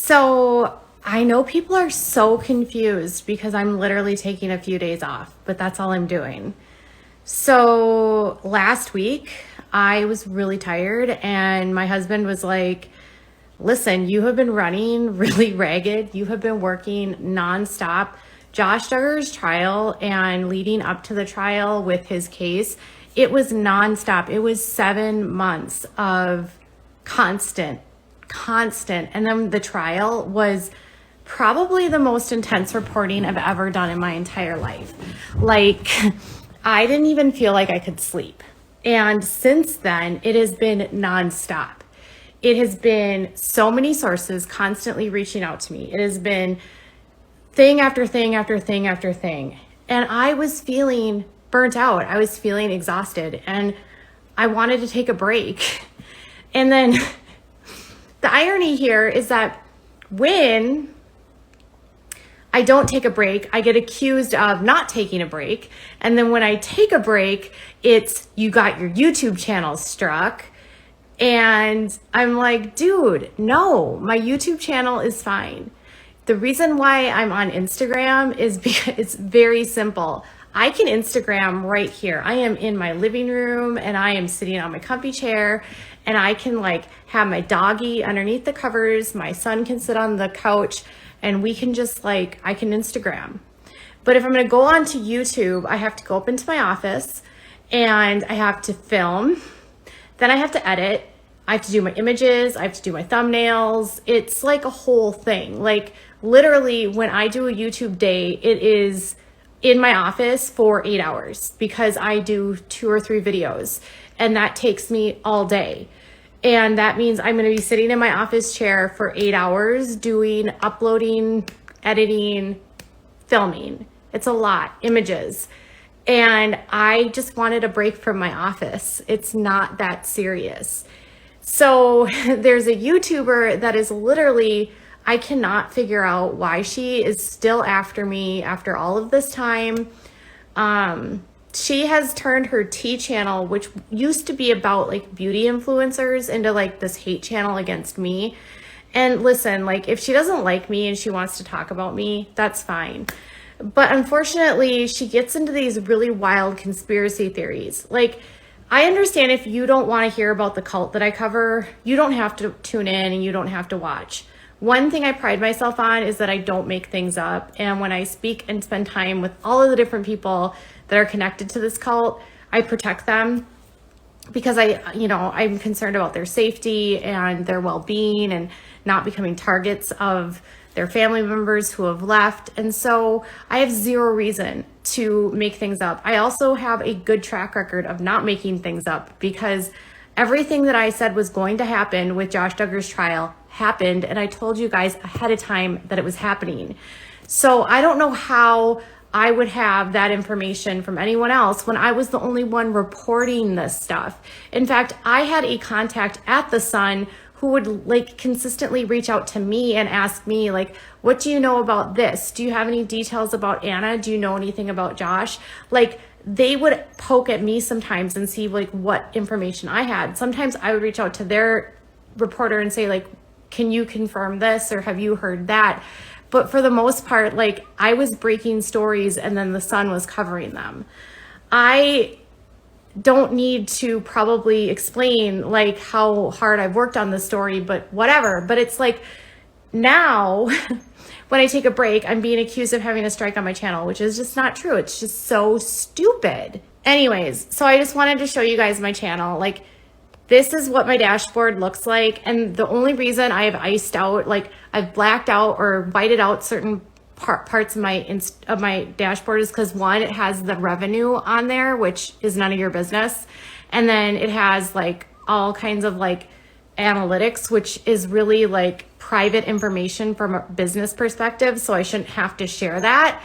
So I know people are so confused because I'm literally taking a few days off, but that's all I'm doing. So last week I was really tired and my husband was like, listen, you have been running really ragged. You have been working nonstop. Josh Duggar's trial and leading up to the trial with his case, it was nonstop. It was 7 months of constant. And then the trial was probably the most intense reporting I've ever done in my entire life. Like, I didn't even feel like I could sleep. And since then, it has been nonstop. It has been so many sources constantly reaching out to me. It has been thing after thing after thing after thing. And I was feeling burnt out. I was feeling exhausted and I wanted to take a break. And then the irony here is that when I don't take a break, I get accused of not taking a break. And then when I take a break, it's you got your YouTube channel struck. And I'm like, dude, no, my YouTube channel is fine. The reason why I'm on Instagram is because it's very simple. I can Instagram right here. I am in my living room and I am sitting on my comfy chair and I can like have my doggy underneath the covers. My son can sit on the couch and we can just like, I can Instagram. But if I'm going to go onto YouTube, I have to go up into my office and I have to film. Then I have to edit. I have to do my images. I have to do my thumbnails. It's like a whole thing. Like literally when I do a YouTube day, it is in my office for 8 hours because I do 2 or 3 videos and that takes me all day. And that means I'm going to be sitting in my office chair for 8 hours doing uploading, editing, filming. It's a lot, images. And I just wanted a break from my office. It's not that serious. So there's a YouTuber that is literally, I cannot figure out why she is still after me after all of this time. She has turned her tea channel, which used to be about like beauty influencers, into like this hate channel against me. And listen, like if she doesn't like me and she wants to talk about me, that's fine. But unfortunately, she gets into these really wild conspiracy theories. Like, I understand if you don't want to hear about the cult that I cover, you don't have to tune in and you don't have to watch. One thing I pride myself on is that I don't make things up. And when I speak and spend time with all of the different people that are connected to this cult, I protect them because I'm concerned about their safety and their well-being and not becoming targets of their family members who have left. And so I have zero reason to make things up. I also have a good track record of not making things up because everything that I said was going to happen with Josh Duggar's trial happened. And I told you guys ahead of time that it was happening. So I don't know how I would have that information from anyone else when I was the only one reporting this stuff. In fact, I had a contact at the Sun who would like consistently reach out to me and ask me like, what do you know about this? Do you have any details about Anna? Do you know anything about Josh? Like they would poke at me sometimes and see like what information I had. Sometimes I would reach out to their reporter and say like, can you confirm this or have you heard that? But for the most part, like I was breaking stories and then the Sun was covering them. I don't need to probably explain like how hard I've worked on this story, but whatever. But it's like now when I take a break, I'm being accused of having a strike on my channel, which is just not true. It's just so stupid. Anyways, so I just wanted to show you guys my channel. Like this is what my dashboard looks like. And the only reason I have iced out, like I've blacked out or whited out certain parts of my dashboard is because one, it has the revenue on there, which is none of your business. And then it has like all kinds of like analytics, which is really like private information from a business perspective. So I shouldn't have to share that.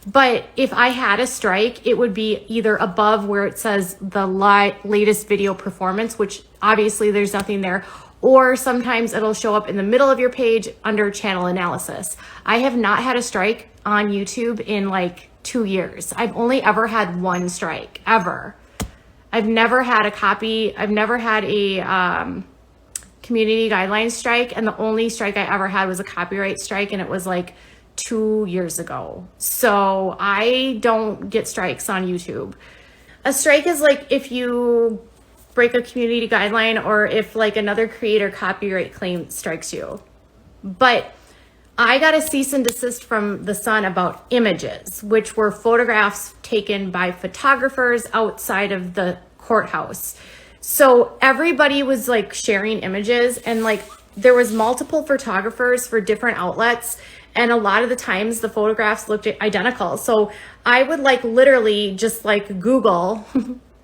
But if I had a strike, it would be either above where it says the latest video performance, which obviously there's nothing there, or sometimes it'll show up in the middle of your page under channel analysis. I have not had a strike on YouTube in like 2 years. I've only ever had one strike, ever. I've never had a copy. I've never had a community guidelines strike, and the only strike I ever had was a copyright strike, and it was like 2 years ago. So I don't get strikes on YouTube. A strike is like if you break a community guideline or if like another creator copyright claim strikes you. But I got a cease and desist from the Sun about images, which were photographs taken by photographers outside of the courthouse. So everybody was like sharing images, and like there was multiple photographers for different outlets, and a lot of the times the photographs looked identical. So I would like literally just like Google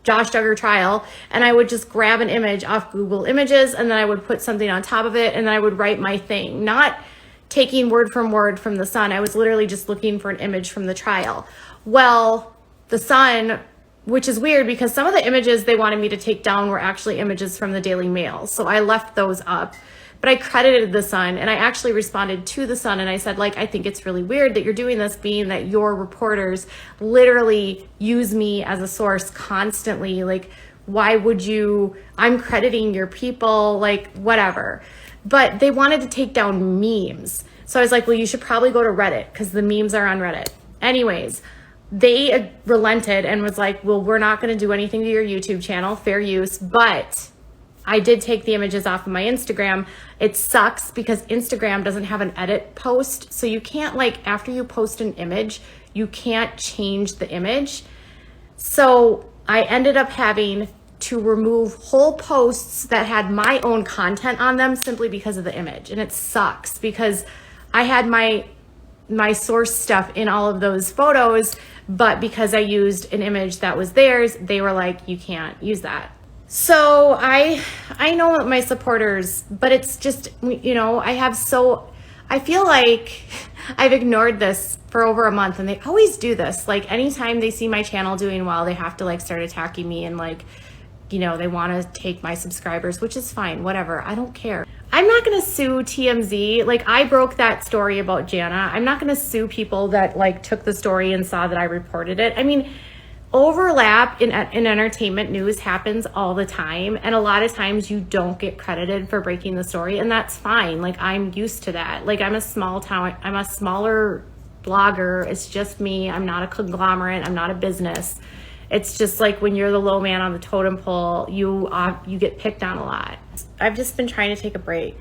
Josh Duggar trial, and I would just grab an image off Google Images, and then I would put something on top of it, and then I would write my thing, not taking word from the Sun. I was literally just looking for an image from the trial. Well, the Sun, which is weird because some of the images they wanted me to take down were actually images from the Daily Mail. So I left those up, but I credited the Sun, and I actually responded to the Sun, and I said, like, I think it's really weird that you're doing this, being that your reporters literally use me as a source constantly. Like, why would you? I'm crediting your people, like, whatever. But they wanted to take down memes. So I was like, well, you should probably go to Reddit because the memes are on Reddit. Anyways, they relented and was like, well, we're not going to do anything to your YouTube channel, fair use. But I did take the images off of my Instagram. It sucks because Instagram doesn't have an edit post. So you can't, like, after you post an image, you can't change the image. So I ended up having to remove whole posts that had my own content on them simply because of the image. And it sucks because I had my source stuff in all of those photos, but because I used an image that was theirs, they were like, you can't use that. So I know my supporters, but it's just, you know, I feel like I've ignored this for over a month, and they always do this. Like anytime they see my channel doing well, they have to like start attacking me and like, you know, they want to take my subscribers, which is fine, whatever. I don't care. I'm not going to sue TMZ. Like, I broke that story about Jana. I'm not going to sue people that like took the story and saw that I reported it. I mean, overlap in entertainment news happens all the time. And a lot of times you don't get credited for breaking the story, and that's fine. Like, I'm used to that. Like, I'm a smaller blogger. It's just me. I'm not a conglomerate. I'm not a business. It's just like when you're the low man on the totem pole, you get picked on a lot. I've just been trying to take a break.